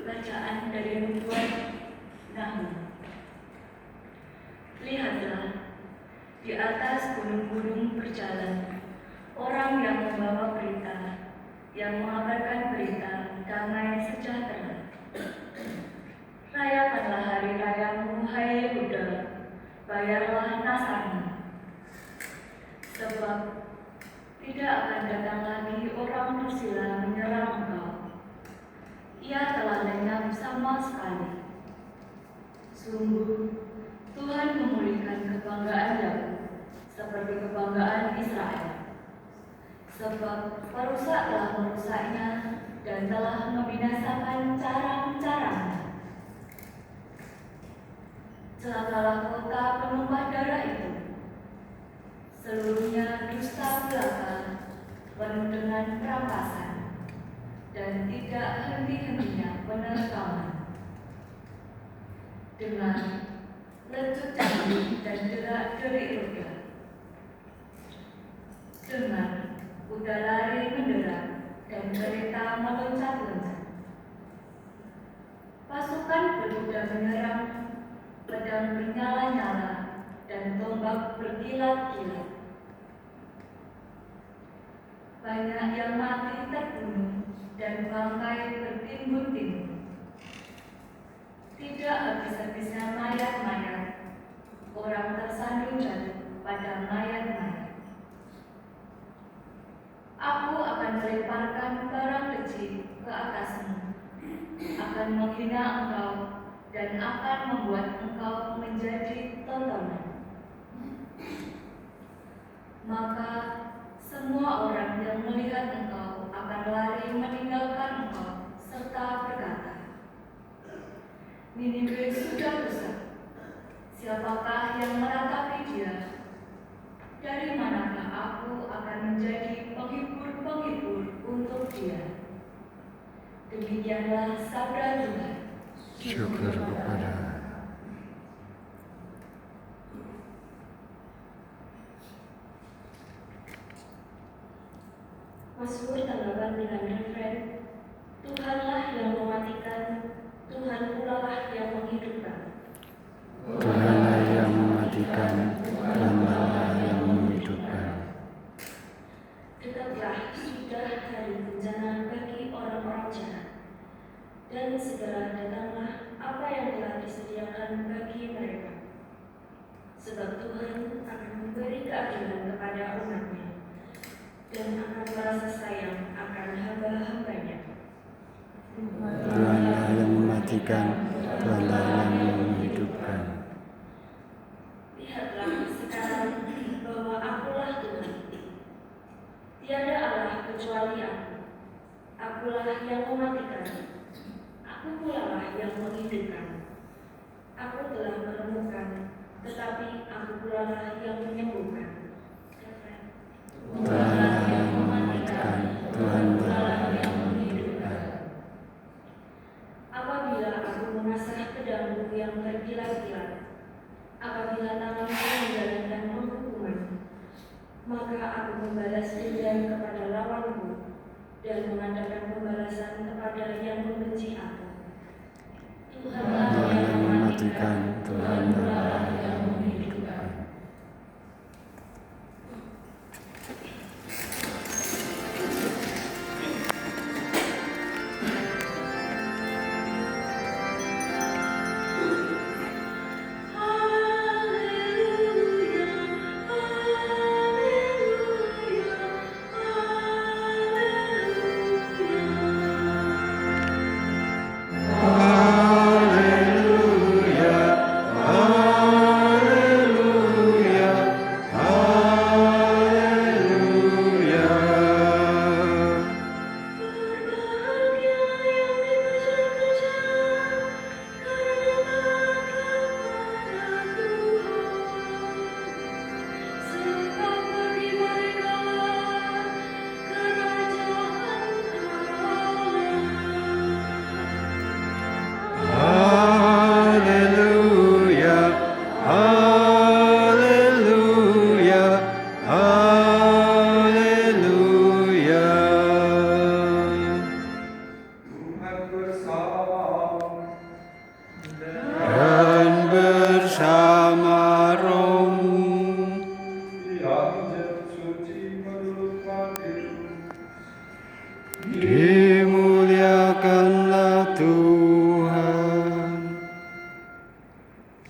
Bacaan dari Nubuat Nahum. Lihatlah, di atas gunung-gunung berjalan orang yang membawa berita, yang mengabarkan berita damai sejahtera. Rayakanlah hari rayamu, hai Yehuda, bayarlah nasarmu. Sebab tidak akan datang lagi orang bersila menyerang engkau. Ia telah lenyap sama sekali. Sungguh, Tuhan memulihkan kebanggaan Yakub seperti kebanggaan Israel. Sebab perusak telah merusaknya dan telah membinasakan carang-carangnya. Celakalah kota penumpah darah itu. Seluruhnya dusta belaka, penuh dengan perampasan, dan tidak henti-hentinya penerkaman. Dengar, lecut candi dan derak-derik roda. Dengar, kuda lari menderak dan kereta meloncat-loncat. Pasukan berkuda menyerang, pedang bernyala-nyala, dan tombak berkilat-kilat. Banyak yang mati terbunuh dan bangkai bertimbun-timbun. Tidak habis-habisnya mayat-mayat, orang tersandung jatuh pada mayat-mayat. Aku akan melemparkan barang kecil ke atasmu, akan menghina engkau, dan akan membuat engkau menjadi tontonan. Maka semua orang yang melihat engkau akan lari meninggalkan engkau, serta berkata, Niniwe sudah rusak. Siapakah yang meratapi dia? Dari manakah aku akan menjadi penghibur-penghibur untuk dia? Demikianlah sabda Tuhan. Syukur kepada Mazmur tanggapan dengan refren, Tuhanlah yang mematikan, Tuhan pula lah yang menghidupkan. Tuhanlah yang mematikan, Tuhanlah yang menghidupkan. Dekatlah sudah hari bencana bagi orang-orang jahat, dan segera datanglah apa yang telah disediakan bagi mereka. Sebab Tuhan akan memberi keadilan kepada umat-Nya, dan akan merasa sayang akan hamba-hambanya. Tuhanlah yang mematikan, Tuhanlah yang menghidupkan. Lihatlah sekarang bahwa akulah Tuhan. Tiada Allah kecuali aku. Akulah yang mematikan. Aku pula lah yang menghidupkan. Aku telah menemukan, tetapi aku pula lah yang menyembuhkan. Tuhanlah yang mematikan, Tuhanlah yang menghidupkan. Apabila aku mengasah pedangku yang berkilat-kilat, apabila tanganku menjalankan penghukuman, maka aku membalas dendam kepada lawanku dan mengadakan pembalasan kepada yang membenci aku. Tuhanlah yang mematikan, Tuhanlah yang menghidupkan. dan bersama rohmu. Dimuliakanlah Tuhan.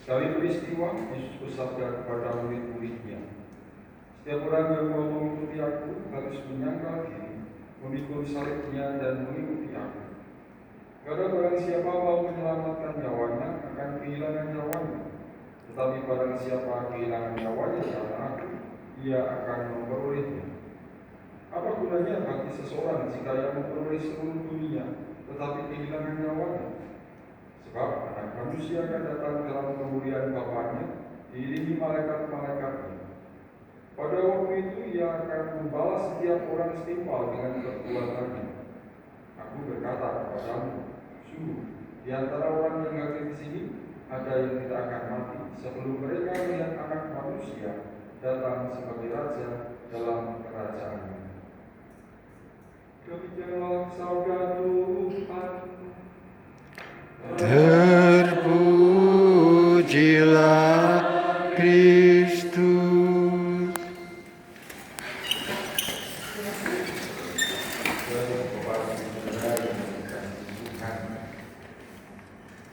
Sekali peristiwa, Yesus bersabda kepada murid-muridnya, "Setiap orang yang mau mengikuti aku harus menyangkal diri, memikul salibnya dan mengikuti aku. Karena barang siapa mau menyelamatkan nyawanya akan kehilangan nyawanya. Tetapi barang siapa kehilangan nyawanya karena aku, ia akan memperolehnya. Apa gunanya bagi seseorang jika ia memperoleh seluruh dunia, tetapi kehilangan nyawanya? Sebab Anak Manusia akan datang dalam kemuliaan Bapa-Nya, diiringi malaikat-malaikatnya. Pada waktu itu ia akan membalas setiap orang setimpal dengan perbuatannya. Aku berkata kepadamu, sungguh, di antara orang yang hadir di sini ada yang tidak akan mati sebelum mereka melihat Anak Manusia datang sebagai Raja dalam kerajaan-Nya." Demikianlah sabda Tuhan. Terpujilah Kristus.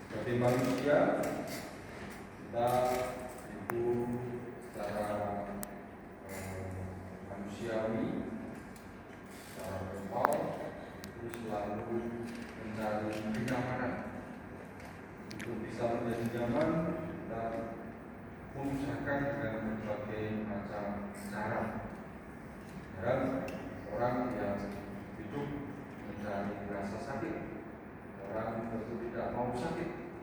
Sebagai manusia, kita itu secara manusiawi, secara normal itu selalu mencari kenyamanan. Untuk bisa menjadi nyaman, kita mengusahakan dengan berbagai macam cara. Dan orang yang hidup mencari rasa sakit, orang tentu tidak mau sakit,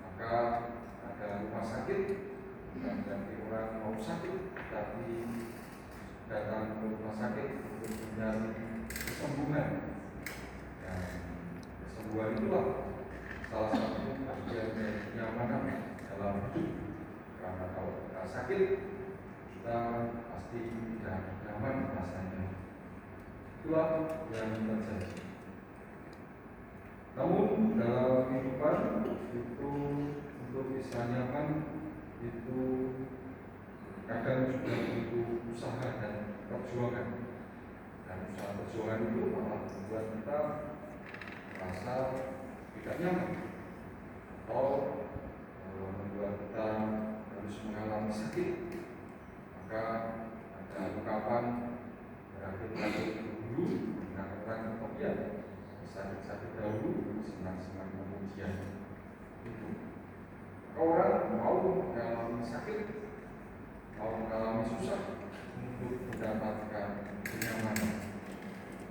maka ada rumah sakit, bukan berarti orang mau sakit, tapi datang ke rumah sakit untuk mencari kesembuhan. Dan kesembuhan itulah salah satu bagian dari kenyamanan dalam hidup. Karena kalau kita sakit, kita pasti tidak nyaman rasanya. Itulah yang terjadi. Namun dalam kehidupan itu, untuk bisa nyaman itu kadang juga butuh usaha dan perjuangan. Dan usaha perjuangan itu malah membuat kita merasa tidak nyaman, atau membuat kita harus mengalami sakit. Maka ada ungkapan berakhir-akhir dulu, mengatakan kemudian sakit-sakit dahulu, senang-senang kemudian. Itu orang mau mengalami sakit, mau mengalami susah untuk mendapatkan kenyamanan.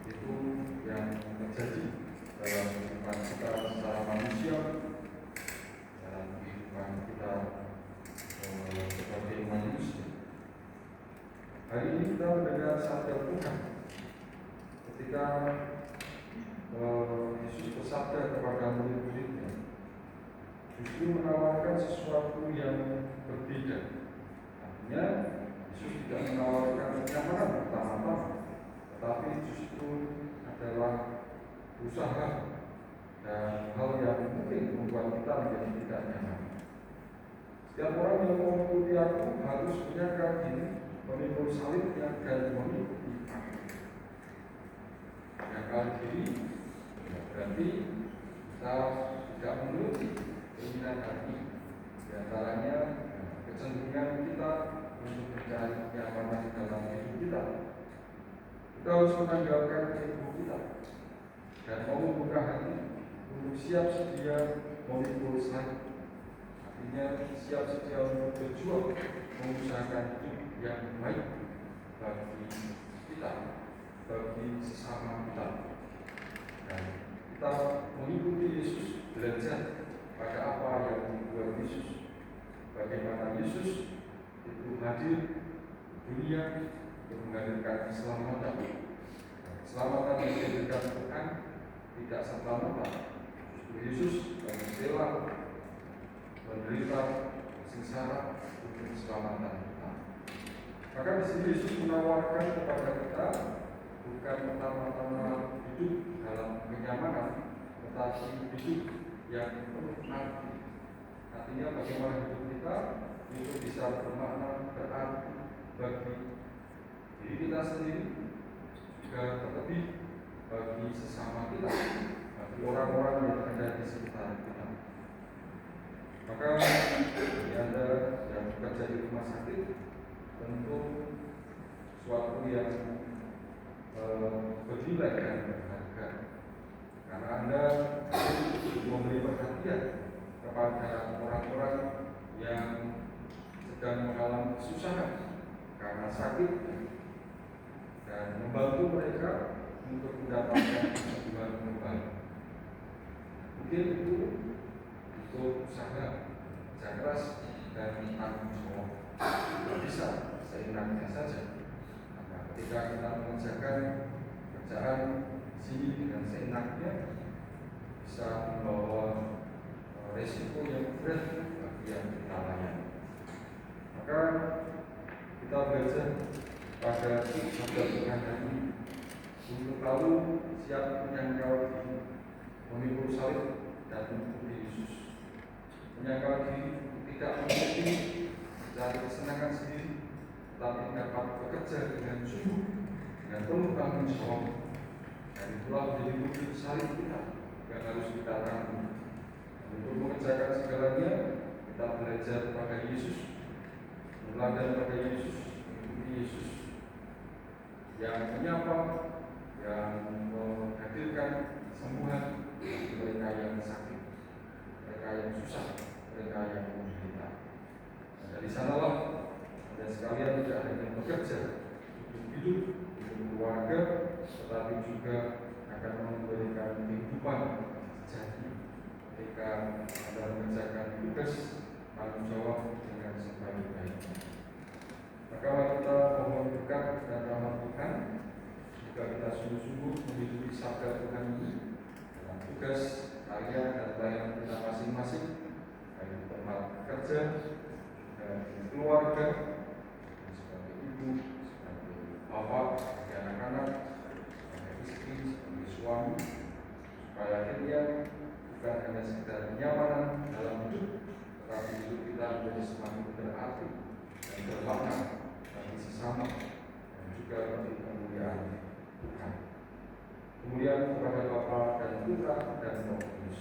Itu yang terjadi dalam kehidupan kita secara manusia, dalam kehidupan kita sebagai manusia. Hari ini kita mendengar sabda Tuhan ketika Yesus bersabda kepada murid-muridnya, justru menawarkan sesuatu yang berbeda. Artinya Yesus tidak menawarkan kenyamanan pertama-tama, tetapi justru adalah usaha dan hal yang mungkin membuat kita menjadi tidak nyaman. Setiap orang yang mau mengikuti aku harus menyangkal diri, memikul salibnya dan mengikuti aku. Menyangkal diri berarti kita tidak menuruti keinginan hati, di antaranya kecenderungan kita untuk mencari kenyamanan dalam hidup kita. Kita harus menanggalkan ego kita dan mau membuka hati untuk siap sedia memikul salib. Artinya siap sedia untuk berjuang mengusahakan hidup yang baik bagi kita, bagi sesama kita. Dan kita mengikuti Yesus, belajar pada apa yang dibuat Yesus, bagaimana Yesus itu hadir di dunia untuk menghadirkan keselamatan. Keselamatan yang diberikan Tuhan tidak serta-merta. Justru Yesus yang rela menderita sengsara untuk keselamatan kita. Maka di sini Yesus menawarkan kepada kita bukan pertama-tama hidup dalam kenyamanan, tetapi hidup yang penuh arti. Artinya bagaimana hidup kita itu bisa bermakna, berarti bagi diri kita sendiri, juga terlebih bagi sesama kita, bagi orang-orang yang ada di sekitar kita. Maka bagi Anda yang bekerja di rumah sakit, tentu suatu yang bernilai dan berharga, karena Anda memberi perhatian kepada orang-orang yang sedang mengalami kesusahan karena sakit dan membantu mereka untuk mendapatkan kesembuhan kembali. Mungkin itu usaha kerja keras dan tanggung jawab. Tidak bisa seenaknya saja. Maka ketika kita mengerjakan pekerjaan di sini dengan seenaknya, bisa membawa resiko yang berat bagi yang kita layani. Maka kita belajar pada sabda Tuhan ini untuk tahu siap menyangkal diri, memikul salib dan mengikuti Yesus. Menyangkal diri tidak mengikuti mencari kesenangan sendiri, tetapi dapat bekerja dengan sungguh, dengan penuh tanggung jawab. Dan itulah menjadi bukti salib kita yang harus kita tanggung. Untuk mengerjakan segalanya, kita belajar pada Yesus, belajar pada Yesus, mengikuti Yesus yang menyapa, yang menghadirkan kesembuhan bagi mereka yang sakit, mereka yang susah, mereka yang menderita. Dan dari sanalah Anda sekalian tidak hanya bekerja untuk hidup, untuk keluarga, tetapi juga akan memberikan kehidupan sejati ketika Anda mengerjakan tugas tanggung jawab dengan sebaik-baiknya. Maka kita mohon berkat dan rahmat Tuhan, jika kita sungguh-sungguh menghidupi sabda Tuhan ini dalam tugas, karya dan pelayanan kita masing-masing, baik di tempat kerja, dan di keluarga, sebagai ibu, sebagai bapak, sebagai anak-anak, sebagai istri, sebagai suami, supaya akhirnya bukan hanya sekedar kenyamanan dalam hidup, tetapi hidup kita menjadi semakin berarti dan bermakna bagi sesama dan juga bagi kemuliaan Tuhan. Kemuliaan kepada Bapa dan Putra dan Roh Kudus.